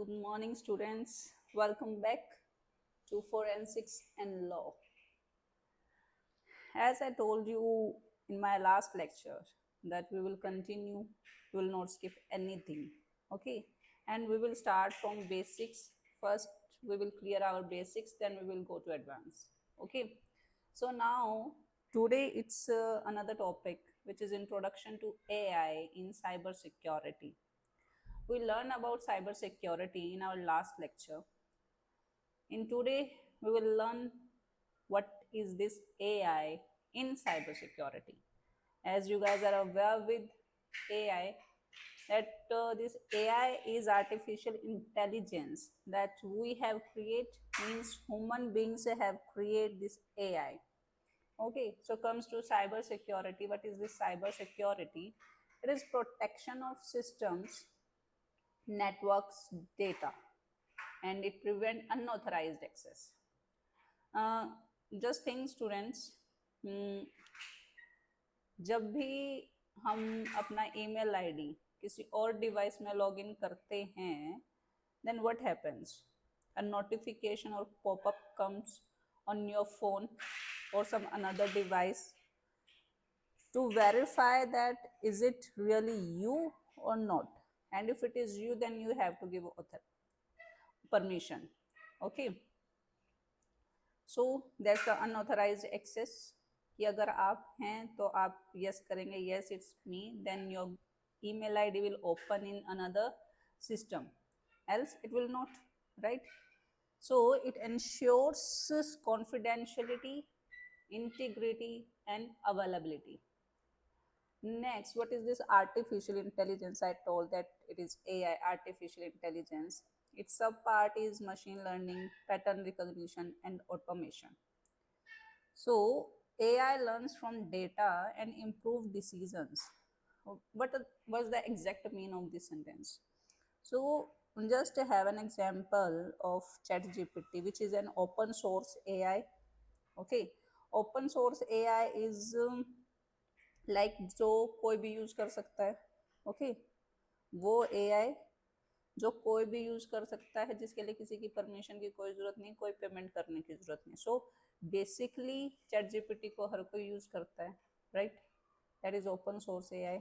Good morning, students. Welcome back to Forensics and Law. As I told you in my last lecture, that we will continue, we will not skip anything. Okay, and we will start from basics. First, we will clear our basics, then we will go to advanced. Okay, so now today it's another topic which is introduction to AI in cyber security. We learned about cyber security in our last lecture. In today, we will learn what is this AI in cybersecurity. As you guys are aware with AI, that this AI is artificial intelligence that we have created, means human beings have created this AI. Okay, so comes to cyber security. What is this cyber security? It is protection of systems, networks, data, and it prevent unauthorized access. Just think students, जब भी हम अपना email ID किसी और device में login करते हैं, then what happens? A notification और popup comes on your phone or some another device to verify that is it really you or not, and if it is you, then you have to give permission. Okay, so that's the unauthorised access, कि अगर आप हैं तो आप yes करेंगे, yes it's me, then your email ID will open in another system, else it will not, right? So it ensures confidentiality, integrity and availability. Next, what is this artificial intelligence? I told that it is AI, artificial intelligence. Its subpart is machine learning, pattern recognition, and automation. So AI learns from data and improve decisions. What was the exact meaning of this sentence? So just to have an example of ChatGPT, which is an open source AI. Okay, open source AI is like जो कोई भी use कर सकता है. Okay, वो AI जो कोई भी यूज कर सकता है, जिसके लिए किसी की परमिशन की कोई जरूरत नहीं, कोई पेमेंट करने की जरूरत नहीं. सो बेसिकली चैट जीपीटी को हर कोई यूज करता है, right? That is open source AI.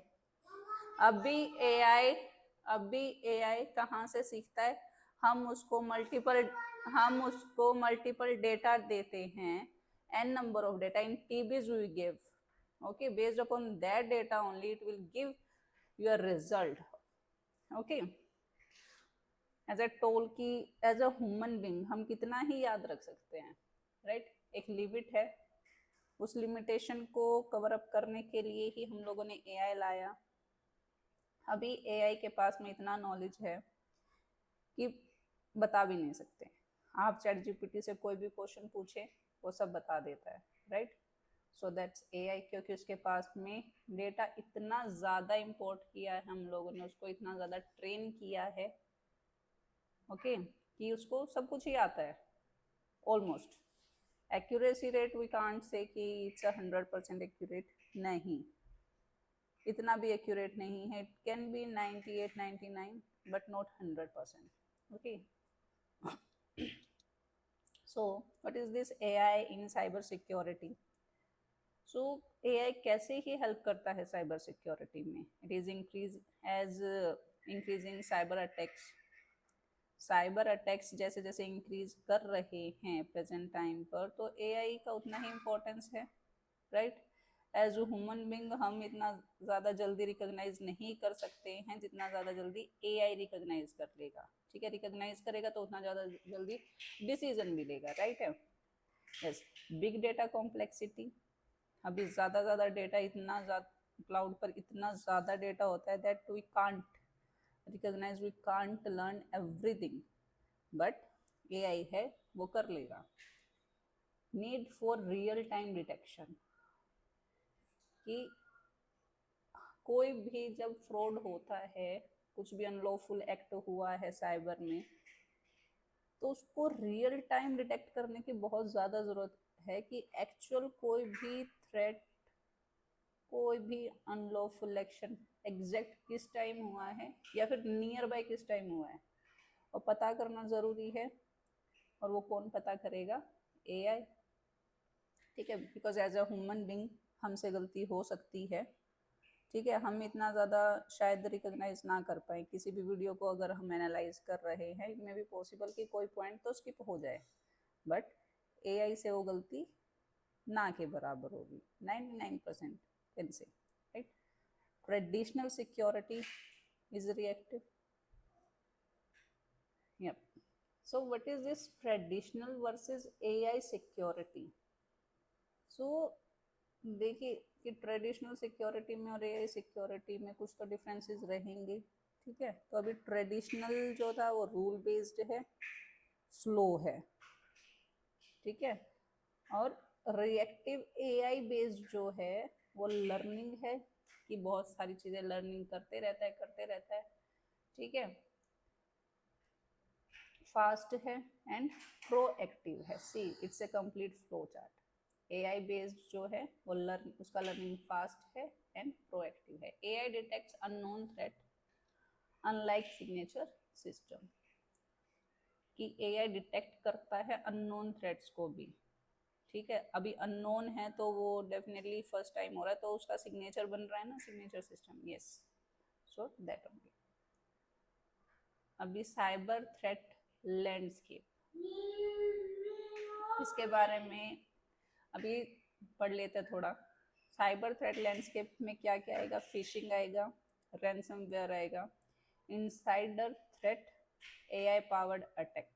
अभी एआई अभी एआई कहाँ से सीखता है? हम उसको मल्टीपल डेटा देते हैं, n number of data in TBs we give. Okay, based upon that data only it will give your result. Okay, as I told कि as a human being हम कितना ही याद रख सकते हैं, right? एक लिमिट है, उस लिमिटेशन को कवर अप करने के लिए ही हम लोगों ने AI लाया. अभी AI के पास में इतना नॉलेज है कि बता भी नहीं सकते. आप चैट जीपीटी से कोई भी क्वेश्चन पूछे, वो सब बता देता है, राइट? सो दैट्स एआई, क्योंकि उसके पास में डेटा इतना ज़्यादा इंपोर्ट किया है, हम लोगों ने उसको इतना ज़्यादा ट्रेन किया है, ओके, कि उसको सब कुछ ही आता है almost. Accuracy rate we can't say कि इट्स 100% एक्यूरेट, नहीं, इतना भी एक्यूरेट नहीं है. It can be 98, 99 but not 100%. Okay, so what is this AI in cyber security? So AI कैसे ही हेल्प करता है साइबर सिक्योरिटी में? It is increasing cyber attacks जैसे जैसे इंक्रीज कर रहे हैं प्रेजेंट टाइम पर, तो AI का उतना ही इम्पोर्टेंस है, right? As a human being हम इतना ज़्यादा जल्दी रिकॉग्नाइज नहीं कर सकते हैं जितना ज़्यादा जल्दी AI रिकॉग्नाइज कर लेगा. ठीक है, रिकॉग्नाइज करेगा तो उतना ज़्यादा जल्दी डिसीजन भी लेगा, राइट है? यस. बिग डेटा कॉम्प्लेक्सिटी, अभी ज़्यादा डेटा, इतना ज़्यादा क्लाउड पर इतना ज़्यादा डेटा होता है that we can't recognise, we can't learn everything, but AI है, वो कर लेगा. Need for real time detection, कि कोई भी जब फ्रॉड होता है, कुछ भी अनलॉफुल एक्ट हुआ है साइबर में, तो उसको रियल टाइम डिटेक्ट करने की बहुत ज़्यादा ज़रूरत है कि एक्चुअल कोई भी थ्रेट, कोई भी अनलॉफुल एक्शन एग्जैक्ट किस टाइम हुआ है या फिर नियर बाय किस टाइम हुआ है. और पता करना ज़रूरी है, और वो कौन पता करेगा? AI। ठीक है, because as a human being हमसे गलती हो सकती है। ठीक है, हम इतना ज़्यादा शायद रिकॉग्नाइज ना कर पाए किसी भी वीडियो को, अगर हम एनालाइज कर रहे हैं इट मे बी पॉसिबल कि कोई पॉइंट तो स्किप हो जाए, बट AI से वो गलती ना के बराबर होगी 99% can say, right. Traditional security is reactive. Yup. So what is this traditional versus AI security? So देखिए कि ट्रेडिशनल सिक्योरिटी में और AI सिक्योरिटी में कुछ तो डिफरेंसेस रहेंगे। ठीक है, तो अभी ट्रेडिशनल जो था वो रूल बेस्ड है, स्लो है। ठीक है, और रिएक्टिव AI बेस्ड जो है वो लर्निंग है, कि बहुत सारी चीज़ें लर्निंग करते रहता है। ठीक है, फास्ट है एंड प्रोएक्टिव है। See it's a complete flow chart. AI based जो है वो उसका लर्निंग फास्ट है एंड प्रोएक्टिव है। AI detects unknown threat unlike signature system, कि AI डिटेक्ट करता है अननोन थ्रेट्स को भी। ठीक है, अभी अननोन है तो वो डेफिनेटली फर्स्ट टाइम हो रहा है, तो उसका सिग्नेचर बन रहा है ना, signature system. Yes, so that only. अभी साइबर थ्रेट लैंडस्केप, इसके बारे में अभी पढ़ लेते थोड़ा। साइबर थ्रेट लैंडस्केप में क्या क्या आएगा? फिशिंग आएगा, रैंसमवेयर आएगा, insider threat, AI powered attack.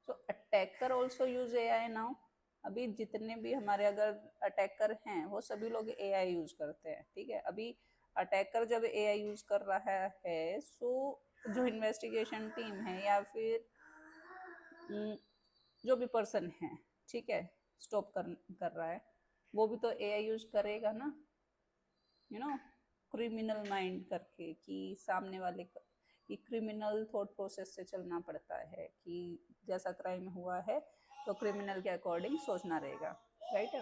So attacker also use AI now. अभी जितने भी हमारे अगर अटैकर हैं वो सभी लोग AI यूज करते हैं। ठीक है, अभी अटैकर जब AI यूज कर रहा है, सो जो इन्वेस्टिगेशन टीम है या फिर जो भी पर्सन है, ठीक है, स्टॉप कर रहा है, वो भी तो AI यूज करेगा ना, क्रिमिनल माइंड करके, कि सामने वाले कि क्रिमिनल थॉट प्रोसेस से चलना पड़ता है, कि जैसा क्राइम हुआ है तो क्रिमिनल के अकॉर्डिंग सोचना रहेगा, राइट।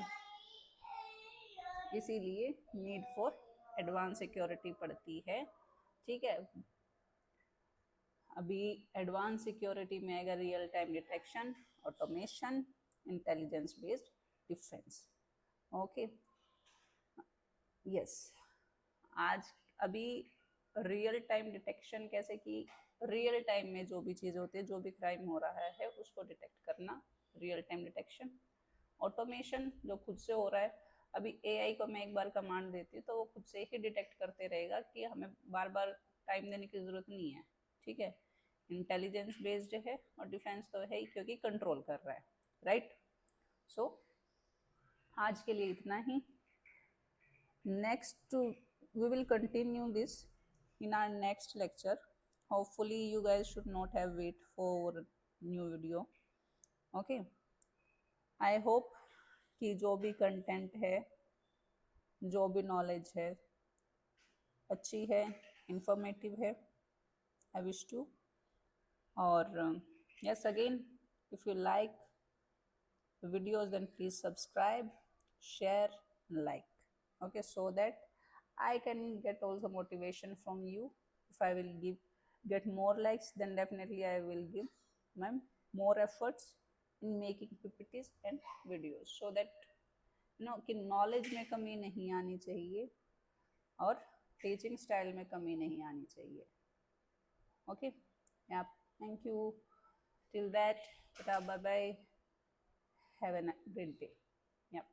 इसीलिए नीड फॉर एडवांस सिक्योरिटी पड़ती है। ठीक है, अभी एडवांस सिक्योरिटी में आएगा real time detection, automation, intelligence based defence. Okay, yes. आज अभी रियल टाइम डिटेक्शन कैसे, कि रियल टाइम में जो भी चीज़ होती है, जो भी क्राइम हो रहा है उसको डिटेक्ट करना, रियल टाइम डिटेक्शन। ऑटोमेशन जो खुद से हो रहा है, अभी AI को मैं एक बार कमांड देती हूँ तो वो खुद से ही डिटेक्ट करते रहेगा, कि हमें बार बार टाइम देने की ज़रूरत नहीं है। ठीक है, इंटेलिजेंस बेस्ड है, और डिफेंस तो है ही क्योंकि कंट्रोल कर रहा है, राइट। सो आज के लिए इतना ही। Next, we will continue this in our next lecture. Hopefully you guys should not have wait for new video. Okay, I hope कि जो भी कंटेंट है, जो भी नॉलेज है, अच्छी है, इंफॉर्मेटिव है। I wish to. और yes, again, if you like the videos, then please subscribe, share, like. Okay, so that I can get also motivation from you. If I will get more likes, then definitely I will give my more efforts in making PPTs and videos, so that कि knowledge में कमी नहीं आनी चाहिए और teaching style में कमी नहीं आनी चाहिए। ओके, या thank you. Till that, bye bye, have a great day। Yep.